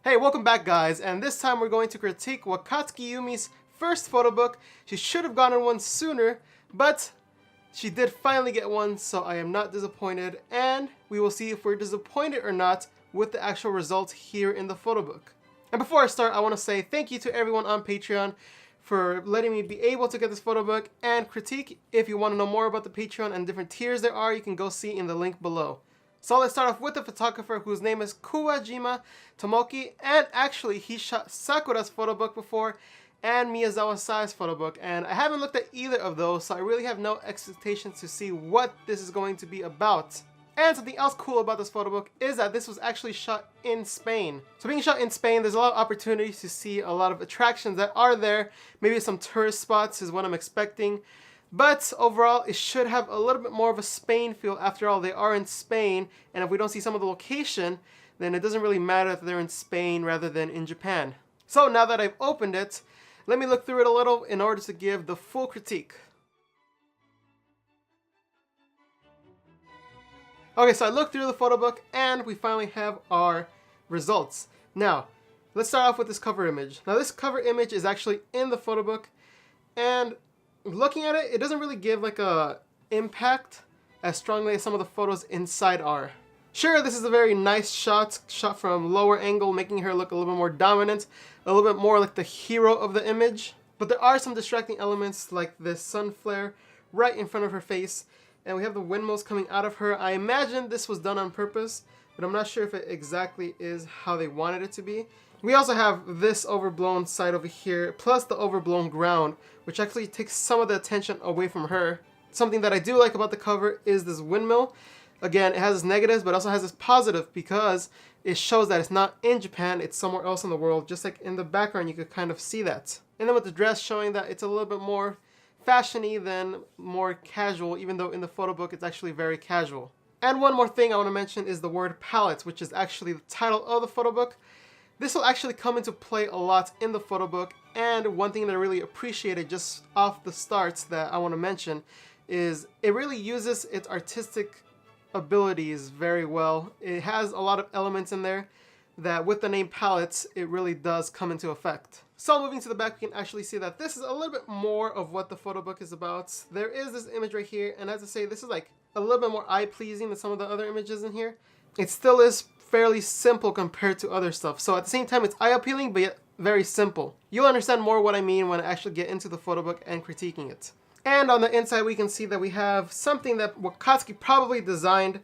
Hey, welcome back guys, and this time we're going to critique Wakatsuki Yumi's first photo book. She should have gotten one sooner, but she did finally get one, so I am not disappointed, and we will see if we're disappointed or not with the actual results here in the photo book. And before I start, I want to say thank you to everyone on Patreon for letting me be able to get this photo book and critique. If you want to know more about the Patreon and different tiers there are, you can go see in the link below. So let's start off with the photographer whose name is Kuwajima Tomoki, and actually he shot Sakura's photo book before and Miyazawa Sai's photo book, and I haven't looked at either of those, so I really have no expectations to see what this is going to be about. And something else cool about this photo book is that this was actually shot in Spain. So being shot in Spain, there's a lot of opportunities to see a lot of attractions that are there. Maybe some tourist spots is what I'm expecting. But overall, it should have a little bit more of a Spain feel. After all, they are in Spain, and if we don't see some of the location, then it doesn't really matter that they're in Spain rather than in Japan. So now that I've opened it, let me look through it a little in order to give the full critique. Okay, so I looked through the photo book, and we finally have our results. Now, let's start off with this cover image. Now, this cover image is actually in the photo book, and looking at it, it doesn't really give like a impact as strongly as some of the photos inside are. Sure, this is a very nice shot from lower angle, making her look a little bit more dominant, a little bit more like the hero of the image. But there are some distracting elements like this sun flare right in front of her face, and we have the windmills coming out of her. I imagine this was done on purpose, but I'm not sure if it exactly is how they wanted it to be. We also have this overblown side over here, plus the overblown ground, which actually takes some of the attention away from her. Something that I do like about the cover is this windmill. Again, it has its negatives, but also has its positive because it shows that it's not in Japan, it's somewhere else in the world. Just like in the background, you could kind of see that. And then with the dress showing that it's a little bit more fashion-y than more casual, even though in the photo book it's actually very casual. And one more thing I want to mention is the word palette, which is actually the title of the photo book. This will actually come into play a lot in the photo book, and one thing that I really appreciated just off the starts that I want to mention is it really uses its artistic abilities very well. It has a lot of elements in there that with the name palettes, it really does come into effect. So moving to the back, we can actually see that this is a little bit more of what the photo book is about. There is this image right here, and as I say, this is like a little bit more eye-pleasing than some of the other images in here. It still is fairly simple compared to other stuff. So at the same time, it's eye-appealing, but yet very simple. You'll understand more what I mean when I actually get into the photo book and critiquing it. And on the inside, we can see that we have something that Wakatsuki probably designed.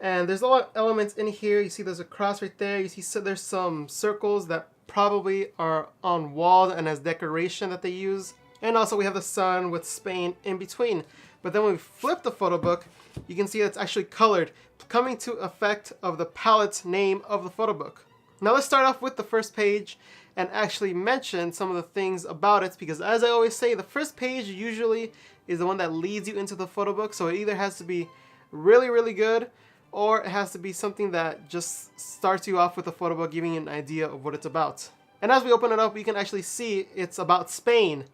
And there's a lot of elements in here. You see there's a cross right there. You see there's some circles that probably are on walls and as decoration that they use. And also we have the sun with Spain in between. But then when we flip the photo book, you can see it's actually colored, coming to effect of the palette's name of the photo book. Now let's start off with the first page and actually mention some of the things about it, because as I always say, the first page usually is the one that leads you into the photo book. So it either has to be really, really good, or it has to be something that just starts you off with the photo book, giving you an idea of what it's about. And as we open it up, we can actually see it's about Spain.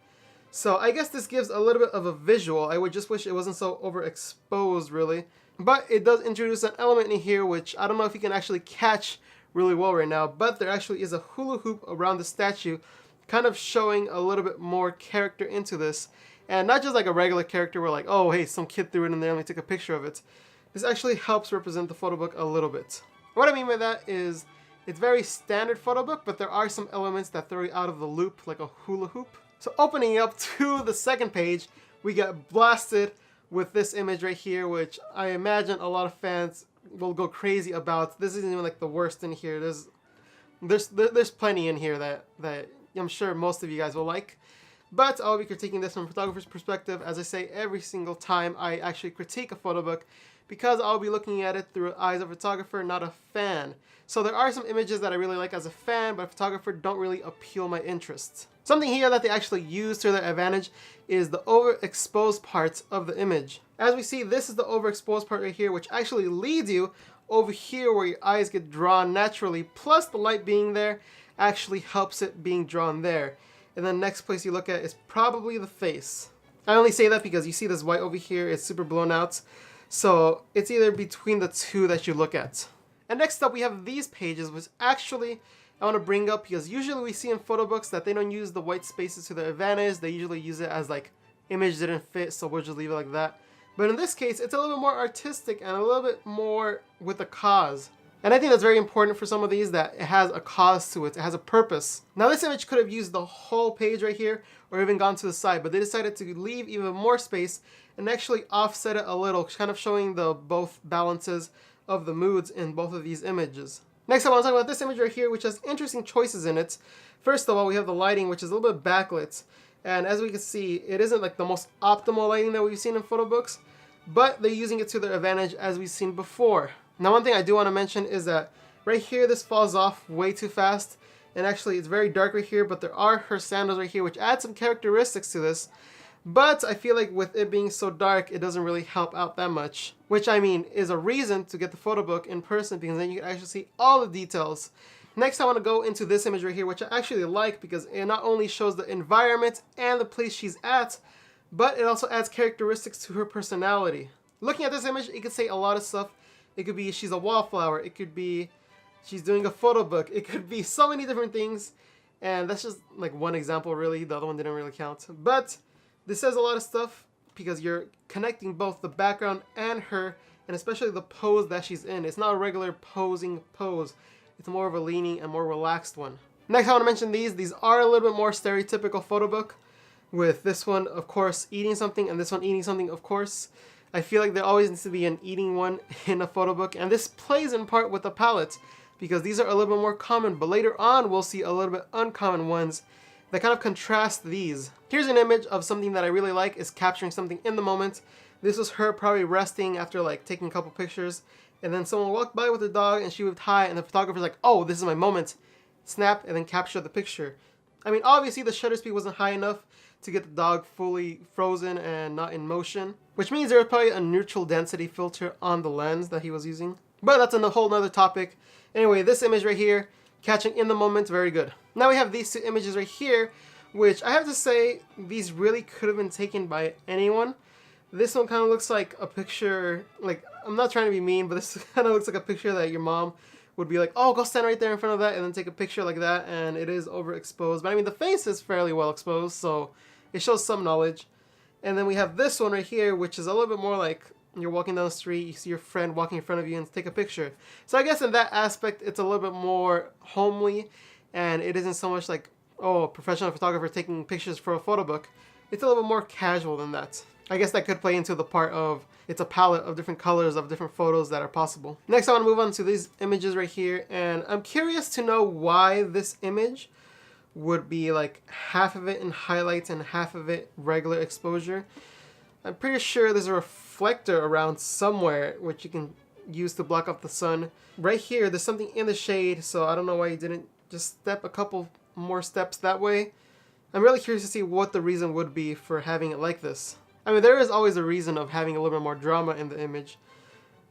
So I guess this gives a little bit of a visual. I would just wish it wasn't so overexposed really. But it does introduce an element in here which I don't know if you can actually catch really well right now, but there actually is a hula hoop around the statue, kind of showing a little bit more character into this. And not just like a regular character where like, oh hey, some kid threw it in there and we took a picture of it. This actually helps represent the photo book a little bit. What I mean by that is it's very standard photo book, but there are some elements that throw you out of the loop, like a hula hoop. So opening up to the second page, we get blasted with this image right here, which I imagine a lot of fans will go crazy about. This isn't even like the worst in here. There's plenty in here that I'm sure most of you guys will like. But I'll be critiquing this from a photographer's perspective, as I say every single time I actually critique a photo book, because I'll be looking at it through eyes of a photographer, not a fan. So there are some images that I really like as a fan, but a photographer don't really appeal my interests. Something here that they actually use to their advantage is the overexposed parts of the image. As we see, this is the overexposed part right here, which actually leads you over here where your eyes get drawn naturally, plus the light being there actually helps it being drawn there. And then next place you look at is probably the face. I only say that because you see this white over here, it's super blown out. So it's either between the two that you look at. And next up we have these pages, which actually I want to bring up because usually we see in photo books that they don't use the white spaces to their advantage. They usually use it as like image didn't fit, so we'll just leave it like that. But in this case, it's a little bit more artistic and a little bit more with a cause. And I think that's very important for some of these, that it has a cause to it. It has a purpose. Now this image could have used the whole page right here or even gone to the side, but they decided to leave even more space and actually offset it a little, kind of showing the both balances of the moods in both of these images. Next I want to talk about this image right here, which has interesting choices in it. First of all, we have the lighting, which is a little bit backlit. And as we can see, it isn't like the most optimal lighting that we've seen in photo books, but they're using it to their advantage as we've seen before. Now one thing I do want to mention is that right here this falls off way too fast, and actually it's very dark right here, but there are her sandals right here which add some characteristics to this, but I feel like with it being so dark it doesn't really help out that much, which I mean is a reason to get the photo book in person because then you can actually see all the details. Next I want to go into this image right here, which I actually like because it not only shows the environment and the place she's at, but it also adds characteristics to her personality. Looking at this image, it could say a lot of stuff. It could be she's a wallflower, it could be she's doing a photo book, it could be so many different things, and that's just like one example really, the other one didn't really count. But this says a lot of stuff because you're connecting both the background and her, and especially the pose that she's in. It's not a regular posing pose. It's more of a leaning and more relaxed one. Next I want to mention these are a little bit more stereotypical photo book, with this one of course eating something and this one eating something of course. I feel like there always needs to be an eating one in a photo book, and this plays in part with the palette because these are a little bit more common, but later on we'll see a little bit uncommon ones that kind of contrast these. Here's an image of something that I really like, is capturing something in the moment. This was her probably resting after like taking a couple pictures, and then someone walked by with her dog and she waved hi, and the photographer's like, oh, this is my moment. Snap, and then capture the picture. I mean, obviously the shutter speed wasn't high enough to get the dog fully frozen and not in motion, which means there was probably a neutral density filter on the lens that he was using. But that's a whole nother topic. Anyway, this image right here, catching in the moment, very good. Now we have these two images right here, which I have to say, these really could have been taken by anyone. This one kind of looks like a picture, like, I'm not trying to be mean, but this kind of looks like a picture that your mom would be like, oh, go stand right there in front of that and then take a picture like that, and it is overexposed. But I mean, the face is fairly well exposed, so it shows some knowledge. And then we have this one right here, which is a little bit more like you're walking down the street, you see your friend walking in front of you and take a picture. So I guess in that aspect, it's a little bit more homely, and it isn't so much like, oh, a professional photographer taking pictures for a photo book. It's a little bit more casual than that. I guess that could play into the part of it's a palette of different colors of different photos that are possible. Next I want to move on to these images right here, and I'm curious to know why this image would be like half of it in highlights and half of it regular exposure. I'm pretty sure there's a reflector around somewhere which you can use to block off the sun. Right here there's something in the shade, so I don't know why you didn't just step a couple more steps that way. I'm really curious to see what the reason would be for having it like this. I mean, there is always a reason of having a little bit more drama in the image,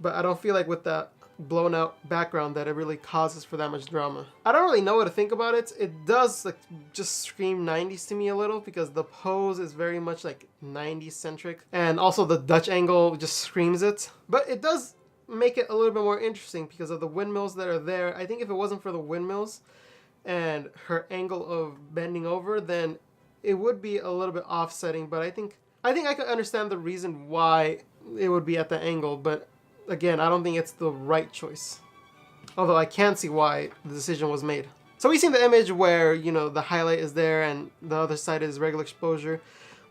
but I don't feel like with that blown out background that it really causes for that much drama. I don't really know what to think about it. It does like just scream 90s to me a little because the pose is very much like 90s centric, and also the Dutch angle just screams it. But it does make it a little bit more interesting because of the windmills that are there. I think if it wasn't for the windmills and her angle of bending over, then it would be a little bit offsetting, but I think I could understand the reason why it would be at the angle, but again, I don't think it's the right choice. Although I can see why the decision was made. So we've seen the image where, you know, the highlight is there and the other side is regular exposure.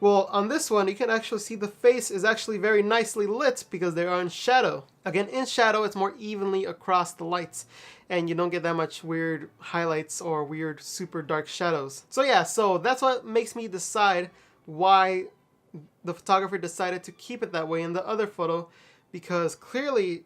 Well, on this one, you can actually see the face is actually very nicely lit because they are in shadow. Again, in shadow, it's more evenly across the lights, and you don't get that much weird highlights or weird super dark shadows. So yeah, so that's what makes me decide why the photographer decided to keep it that way in the other photo, because clearly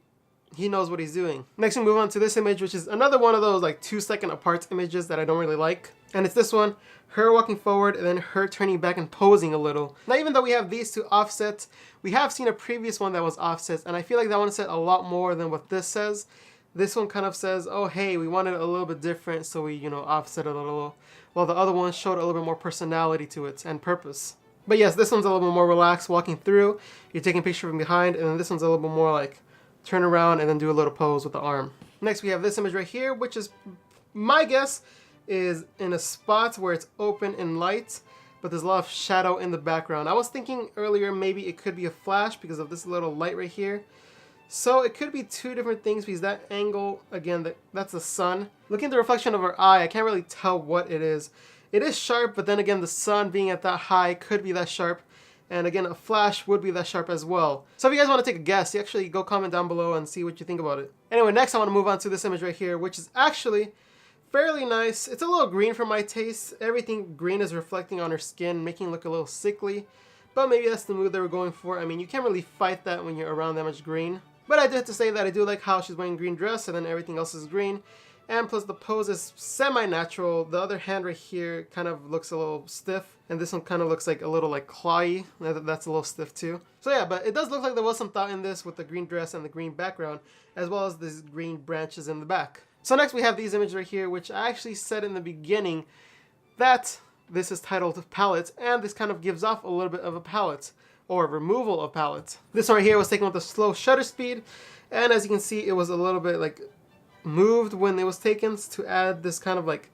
he knows what he's doing. Next we move on to this image, which is another one of those like 2-second apart images that I don't really like. And it's this one, her walking forward and then her turning back and posing a little. Now even though we have these two offsets, we have seen a previous one that was offset, and I feel like that one said a lot more than what this says. This one kind of says, oh hey, we wanted it a little bit different, so we, you know, offset it a little, while the other one showed a little bit more personality to it and purpose. But yes, this one's a little bit more relaxed, walking through. You're taking a picture from behind, and then this one's a little bit more like turn around and then do a little pose with the arm. Next we have this image right here, which is, my guess, is in a spot where it's open and light, but there's a lot of shadow in the background. I was thinking earlier maybe it could be a flash because of this little light right here. So it could be two different things because that angle, again, that's the sun. Looking at the reflection of her eye, I can't really tell what it is. It is sharp, but then again, the sun being at that high could be that sharp. And again, a flash would be that sharp as well. So if you guys want to take a guess, you actually go comment down below and see what you think about it. Anyway, next I want to move on to this image right here, which is actually fairly nice. It's a little green for my taste. Everything green is reflecting on her skin, making it look a little sickly. But maybe that's the mood they were going for. I mean, you can't really fight that when you're around that much green. But I do have to say that I do like how she's wearing a green dress and then everything else is green. And plus the pose is semi-natural. The other hand right here kind of looks a little stiff. And this one kind of looks like a little like clawy. That's a little stiff too. So yeah, but it does look like there was some thought in this with the green dress and the green background, as well as these green branches in the back. So next we have these images right here, which I actually said in the beginning that this is titled Palette, and this kind of gives off a little bit of a palette, or removal of palette. This one right here was taken with a slow shutter speed, and as you can see, it was a little bit like moved when it was taken to add this kind of like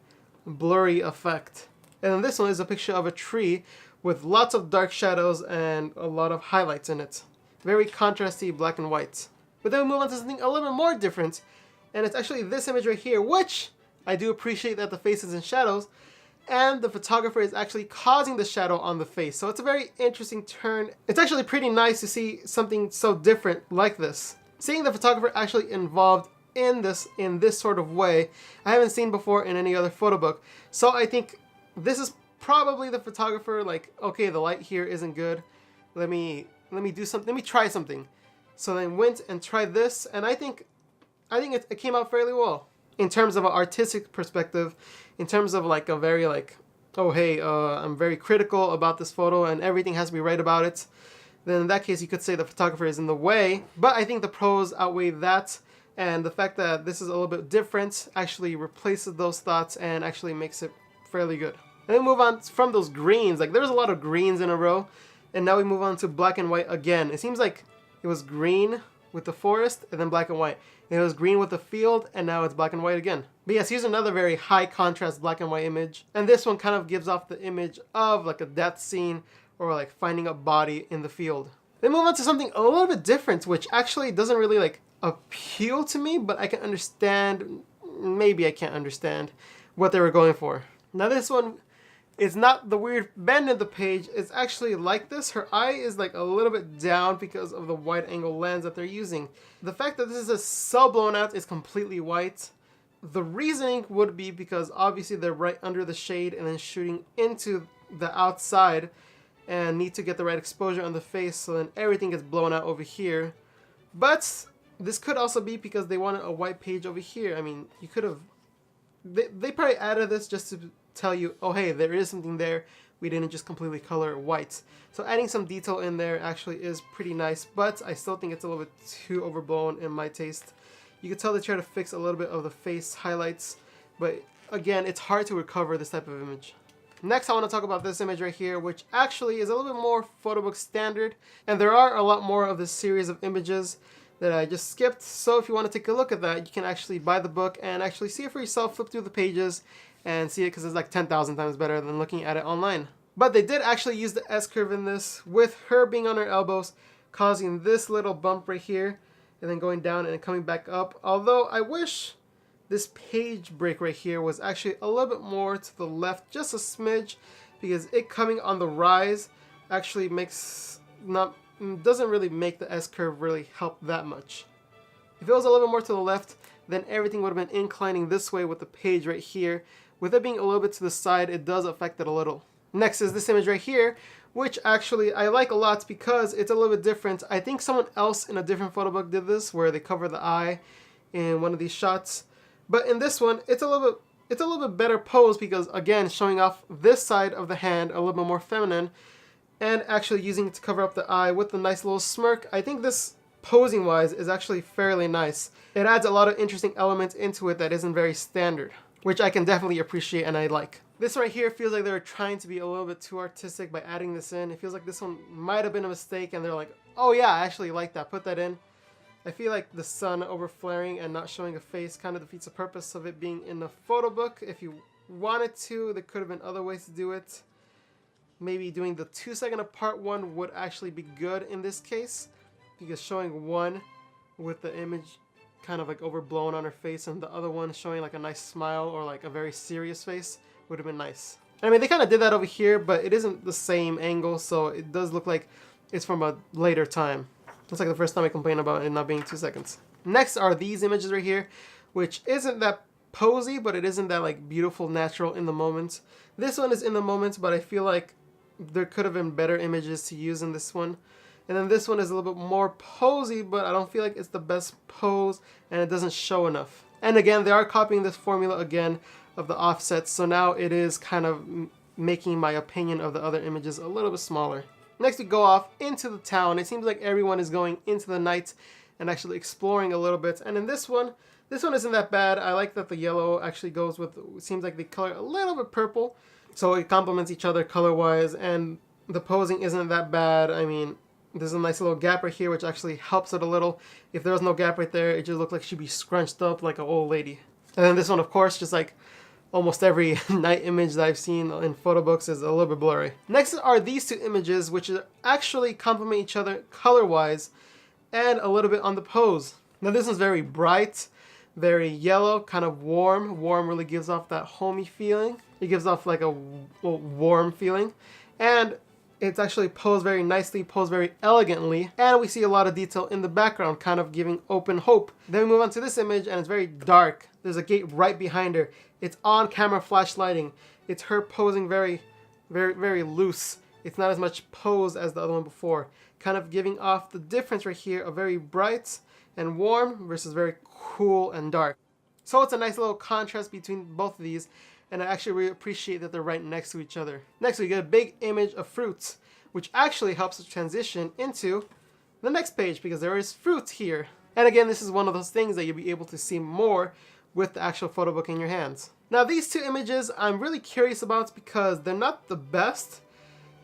blurry effect. And then this one is a picture of a tree with lots of dark shadows and a lot of highlights in it. Very contrasty black and white. But then we move on to something a little bit more different, and it's actually this image right here, which I do appreciate that the face is in shadows, and the photographer is actually causing the shadow on the face. So it's a very interesting turn. It's actually pretty nice to see something so different like this. Seeing the photographer actually involved in this sort of way, I haven't seen before in any other photo book. So I think this is probably the photographer like, okay, the light here isn't good. Let me do something. Let me try something. So then went and tried this, and I think it came out fairly well. In terms of an artistic perspective, in terms of like a very like, oh hey, I'm very critical about this photo and everything has to be right about it, then in that case you could say the photographer is in the way. But I think the pros outweigh that, and the fact that this is a little bit different actually replaces those thoughts and actually makes it fairly good. And then move on from those greens. Like there's a lot of greens in a row, and now we move on to black and white again. It seems like it was green with the forest and then black and white. It was green with the field, and now it's black and white again. But yes, here's another very high contrast black and white image. And this one kind of gives off the image of like a death scene or like finding a body in the field. Then move on to something a little bit different, which actually doesn't really like appeal to me, but I can understand, maybe I can't understand what they were going for. Now this one is not the weird bend in the page. It's actually like this. Her eye is like a little bit down because of the wide angle lens that they're using. The fact that this is so blown out is completely white. The reasoning would be because obviously they're right under the shade and then shooting into the outside and need to get the right exposure on the face, so then everything gets blown out over here. But this could also be because they wanted a white page over here. I mean, you could have, they probably added this just to tell you, oh hey, there is something there. We didn't just completely color it white. So adding some detail in there actually is pretty nice, but I still think it's a little bit too overblown in my taste. You can tell they try to fix a little bit of the face highlights, but again, it's hard to recover this type of image. Next, I want to talk about this image right here, which actually is a little bit more photobook standard, and there are a lot more of this series of images that I just skipped. So if you want to take a look at that, you can actually buy the book and actually see it for yourself, flip through the pages, and see it, because it's like 10,000 times better than looking at it online. But they did actually use the S-curve in this, with her being on her elbows, causing this little bump right here, and then going down and coming back up. Although I wish this page break right here was actually a little bit more to the left, just a smidge, because it coming on the rise actually doesn't really make the S-curve really help that much. If it was a little bit more to the left, then everything would have been inclining this way with the page right here. With it being a little bit to the side, it does affect it a little. Next is this image right here, which actually I like a lot because it's a little bit different. I think someone else in a different photo book did this, where they cover the eye in one of these shots. But in this one, it's a little bit better pose, because again, showing off this side of the hand a little bit more feminine, and actually using it to cover up the eye with a nice little smirk. I think this, posing wise, is actually fairly nice. It adds a lot of interesting elements into it that isn't very standard, which I can definitely appreciate and I like. This right here feels like they're trying to be a little bit too artistic by adding this in. It feels like this one might have been a mistake and they're like, oh yeah, I actually like that, put that in. I feel like the sun overflaring and not showing a face kind of defeats the purpose of it being in the photo book. If you wanted to, there could have been other ways to do it. Maybe doing the 2-second apart one would actually be good in this case, because showing one with the image kind of like overblown on her face and the other one showing like a nice smile or like a very serious face would have been nice. I mean, they kind of did that over here, but it isn't the same angle, so it does look like it's from a later time. It's like the first time I complained about it not being 2 seconds. Next are these images right here, which isn't that posy, but it isn't that like beautiful, natural in the moment. This one is in the moment, but I feel like there could have been better images to use in this one. And then this one is a little bit more posy, but I don't feel like it's the best pose, and it doesn't show enough. And again, they are copying this formula again of the offsets, so now it is kind of making my opinion of the other images a little bit smaller. Next we go off into the town. It seems like everyone is going into the night and actually exploring a little bit. And in this one isn't that bad. I like that the yellow actually goes with, it seems like they color a little bit purple, so it complements each other color-wise, and the posing isn't that bad. I mean, there's a nice little gap right here, which actually helps it a little. If there was no gap right there, it just looked like she'd be scrunched up like an old lady. And then this one, of course, just like almost every night image that I've seen in photo books, is a little bit blurry. Next are these two images, which actually complement each other color-wise and a little bit on the pose. Now this one's very bright, very yellow, kind of warm. Warm really gives off that homey feeling. It gives off like a warm feeling. And it's actually posed very nicely, posed very elegantly, and we see a lot of detail in the background, kind of giving open hope. Then we move on to this image, and it's very dark. There's a gate right behind her. It's on camera flash lighting. It's her posing very, very, very loose. It's not as much pose as the other one before, kind of giving off the difference right here of very bright and warm versus very cool and dark. So it's a nice little contrast between both of these, and I actually really appreciate that they're right next to each other. Next we get a big image of fruits, which actually helps us transition into the next page because there is fruit here. And again, this is one of those things that you'll be able to see more with the actual photo book in your hands. Now these two images I'm really curious about because they're not the best.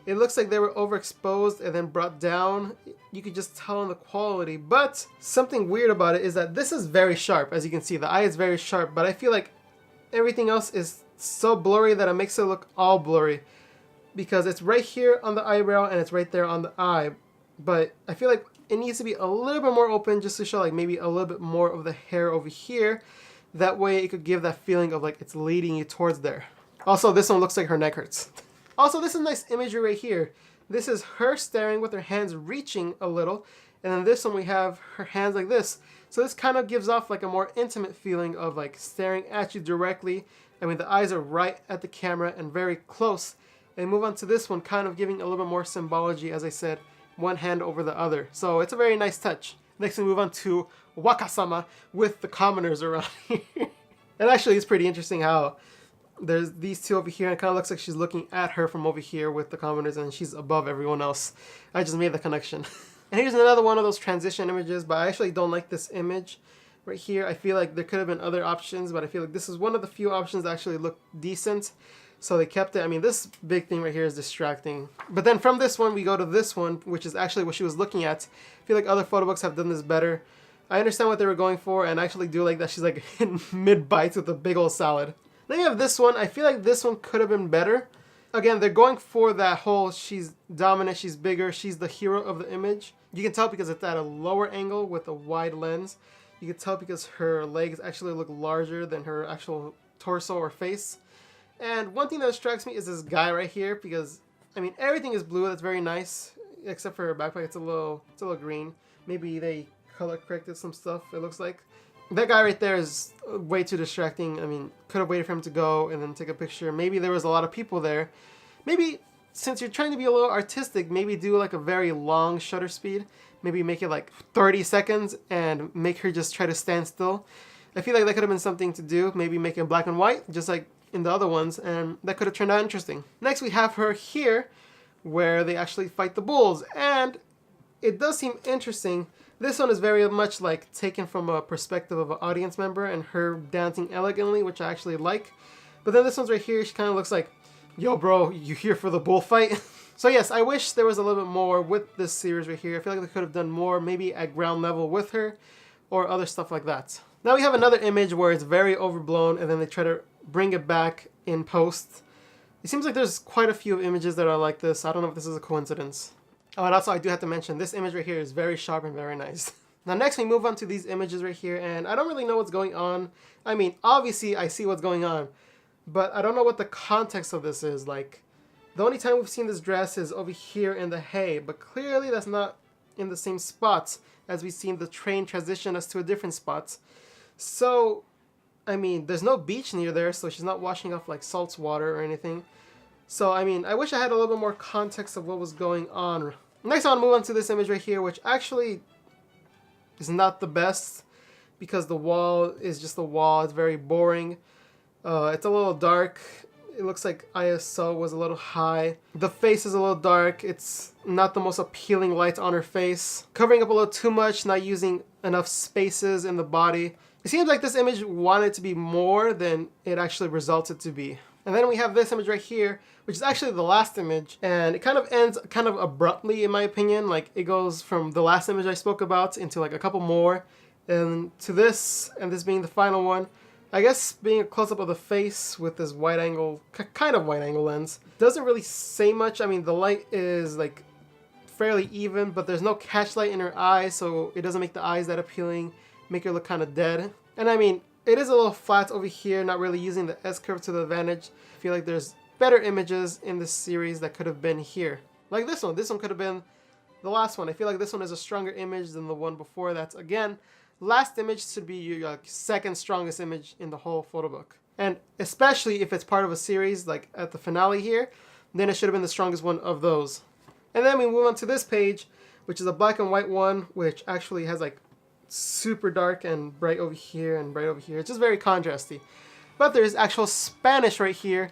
It looks like they were overexposed and then brought down. You could just tell in the quality, but something weird about it is that this is very sharp. As you can see, the eye is very sharp, but I feel like everything else is so blurry that it makes it look all blurry because it's right here on the eyebrow and it's right there on the eye. But I feel like it needs to be a little bit more open just to show like maybe a little bit more of the hair over here. That way it could give that feeling of like it's leading you towards there. Also, this one looks like her neck hurts. Also, this is nice imagery right here. This is her staring with her hands reaching a little, and then this one we have her hands like this. So this kind of gives off like a more intimate feeling of like staring at you directly. I mean, the eyes are right at the camera and very close. And move on to this one, kind of giving a little bit more symbology, as I said, one hand over the other. So it's a very nice touch. Next we move on to Wakasama with the commoners around here. And actually it's pretty interesting how there's these two over here and it kind of looks like she's looking at her from over here with the commoners and she's above everyone else. I just made the connection. And here's another one of those transition images, but I actually don't like this image right here. I feel like there could have been other options, but I feel like this is one of the few options that actually look decent. So they kept it. I mean, this big thing right here is distracting. But then from this one, we go to this one, which is actually what she was looking at. I feel like other photo books have done this better. I understand what they were going for, and I actually do like that she's like in mid-bites with a big old salad. Then you have this one. I feel like this one could have been better. Again, they're going for that whole she's dominant, she's bigger, she's the hero of the image. You can tell because it's at a lower angle with a wide lens. You can tell because her legs actually look larger than her actual torso or face. And one thing that distracts me is this guy right here because, I mean, everything is blue. That's very nice, except for her backpack. It's a little green. Maybe they color corrected some stuff, it looks like. That guy right there is way too distracting. I mean, could have waited for him to go and then take a picture. Maybe there was a lot of people there. Maybe, since you're trying to be a little artistic, maybe do like a very long shutter speed. Maybe make it like 30 seconds and make her just try to stand still. I feel like that could have been something to do. Maybe make it black and white, just like in the other ones, and that could have turned out interesting. Next we have her here, where they actually fight the bulls, and it does seem interesting. This one is very much like taken from a perspective of an audience member and her dancing elegantly, which I actually like. But then this one's right here, she kind of looks like, yo bro, you here for the bullfight? So yes, I wish there was a little bit more with this series right here. I feel like they could have done more, maybe at ground level with her or other stuff like that. Now we have another image where it's very overblown and then they try to bring it back in post. It seems like there's quite a few images that are like this. I don't know if this is a coincidence. Oh, and also I do have to mention this image right here is very sharp and very nice. Now next we move on to these images right here, and I don't really know what's going on. I mean, obviously I see what's going on, but I don't know what the context of this is. Like, the only time we've seen this dress is over here in the hay, but clearly that's not in the same spots as we've seen the train transition us to a different spot. So, I mean, there's no beach near there, so she's not washing off like salts water or anything. So, I mean, I wish I had a little bit more context of what was going on. Next, I want to move on to this image right here, which actually is not the best because the wall is just a wall. It's very boring. It's a little dark. It looks like ISO was a little high. The face is a little dark. It's not the most appealing light on her face. Covering up a little too much, not using enough spaces in the body. It seems like this image wanted to be more than it actually resulted to be. And then we have this image right here, which is actually the last image, and it kind of ends kind of abruptly in my opinion. Like, it goes from the last image I spoke about into like a couple more, and to this, and this being the final one. I guess being a close-up of the face with this wide angle, kind of wide angle lens, doesn't really say much. I mean, the light is like fairly even, but there's no catch light in her eyes, so it doesn't make the eyes that appealing, make her look kind of dead. And I mean, it is a little flat over here, not really using the S-curve to the advantage. I feel like there's better images in this series that could have been here. Like this one. This one could have been the last one. I feel like this one is a stronger image than the one before. That's, again, last image should be your second strongest image in the whole photo book. And especially if it's part of a series, like at the finale here, then it should have been the strongest one of those. And then we move on to this page, which is a black and white one, which actually has like super dark and bright over here and bright over here. It's just very contrasty. But there's actual Spanish right here,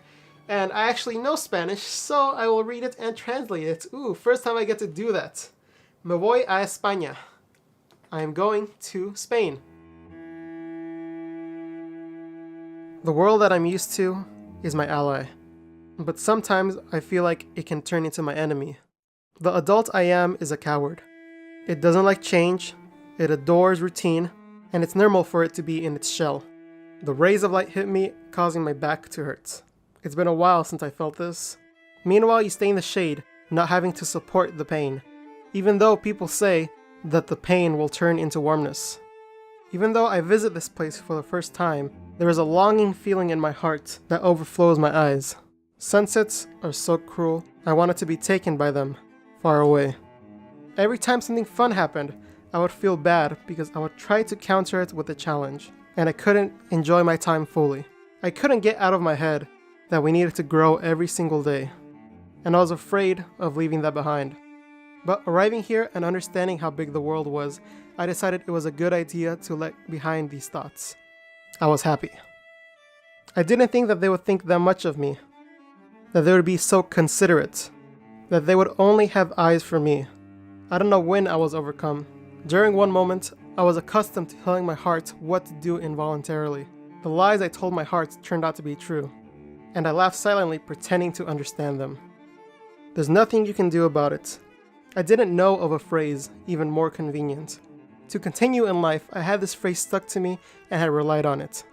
and I actually know Spanish, so I will read it and translate it. Ooh, first time I get to do that. Me voy a España. I am going to Spain. The world that I'm used to is my ally, but sometimes I feel like it can turn into my enemy. The adult I am is a coward. It doesn't like change. It adores routine, and it's normal for it to be in its shell. The rays of light hit me, causing my back to hurt. It's been a while since I felt this. Meanwhile, you stay in the shade, not having to support the pain, even though people say that the pain will turn into warmness. Even though I visit this place for the first time, there is a longing feeling in my heart that overflows my eyes. Sunsets are so cruel, I wanted to be taken by them, far away. Every time something fun happened, I would feel bad because I would try to counter it with a challenge, and I couldn't enjoy my time fully. I couldn't get out of my head that we needed to grow every single day, and I was afraid of leaving that behind. But arriving here and understanding how big the world was, I decided it was a good idea to let behind these thoughts. I was happy. I didn't think that they would think that much of me, that they would be so considerate, that they would only have eyes for me. I don't know when I was overcome. During one moment, I was accustomed to telling my heart what to do involuntarily. The lies I told my heart turned out to be true, and I laughed silently pretending to understand them. There's nothing you can do about it. I didn't know of a phrase even more convenient. To continue in life, I had this phrase stuck to me and had relied on it.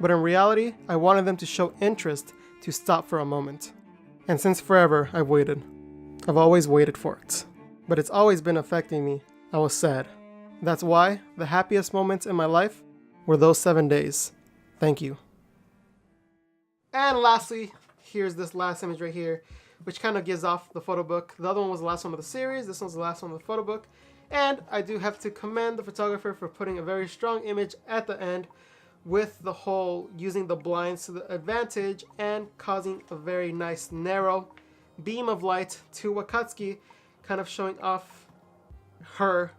But in reality, I wanted them to show interest to stop for a moment. And since forever, I've waited. I've always waited for it. But it's always been affecting me. I was sad. That's why the happiest moments in my life were those 7 days. Thank you. And lastly, here's this last image right here, which kind of gives off the photo book. The other one was the last one of the series. This one's the last one of the photo book. And I do have to commend the photographer for putting a very strong image at the end with the whole using the blinds to the advantage and causing a very nice narrow beam of light to Wakatsuki, kind of showing off her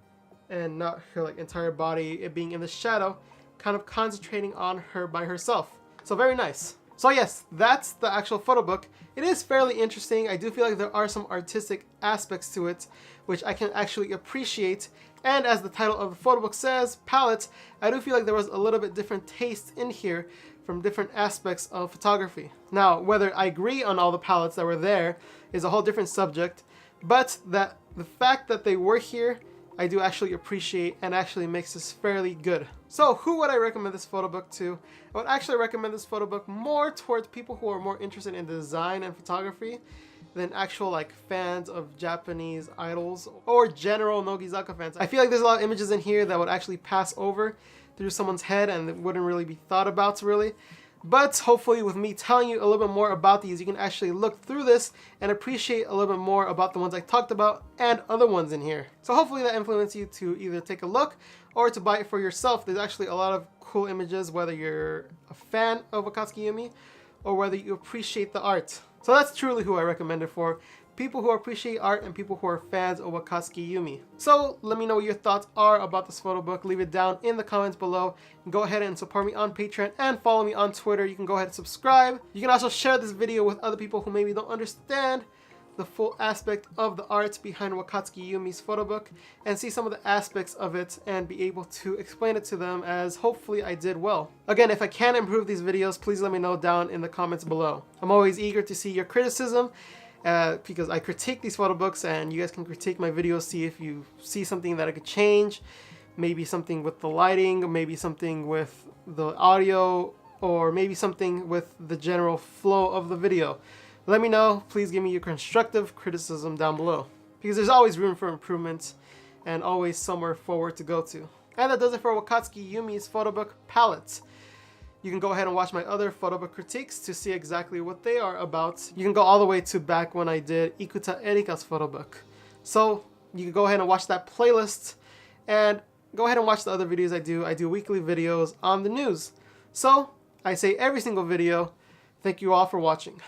and not her like entire body, it being in the shadow, kind of concentrating on her by herself. So very nice. So yes, that's the actual photo book. It is fairly interesting. I do feel like there are some artistic aspects to it, which I can actually appreciate. And as the title of the photo book says, palette, I do feel like there was a little bit different taste in here from different aspects of photography. Now, whether I agree on all the palettes that were there is a whole different subject, but the fact that they were here, I do actually appreciate and actually makes this fairly good. So who would I recommend this photo book to? I would actually recommend this photo book more towards people who are more interested in design and photography than actual like fans of Japanese idols or general Nogizaka fans. I feel like there's a lot of images in here that would actually pass over through someone's head and it wouldn't really be thought about really. But hopefully with me telling you a little bit more about these, you can actually look through this and appreciate a little bit more about the ones I talked about and other ones in here. So hopefully that influences you to either take a look or to buy it for yourself. There's actually a lot of cool images, whether you're a fan of Wakatsuki Yumi or whether you appreciate the art. So that's truly who I recommend it for. People who appreciate art and people who are fans of Wakatsuki Yumi. So let me know what your thoughts are about this photo book. Leave it down in the comments below. Go ahead and support me on Patreon and follow me on Twitter. You can go ahead and subscribe. You can also share this video with other people who maybe don't understand the full aspect of the art behind Wakatsuki Yumi's photo book and see some of the aspects of it and be able to explain it to them, as hopefully I did well. Again, if I can improve these videos, please let me know down in the comments below. I'm always eager to see your criticism because I critique these photo books and you guys can critique my videos, see if you see something that I could change, maybe something with the lighting, maybe something with the audio, or maybe something with the general flow of the video. Let me know. Please give me your constructive criticism down below, because there's always room for improvement and always somewhere forward to go to. And that does it for Wakatsuki Yumi's photo book palette. You can go ahead and watch my other photo book critiques to see exactly what they are about. You can go all the way to back when I did Ikuta Erika's photo book. So you can go ahead and watch that playlist and go ahead and watch the other videos I do. I do weekly videos on the news. So I say every single video, thank you all for watching.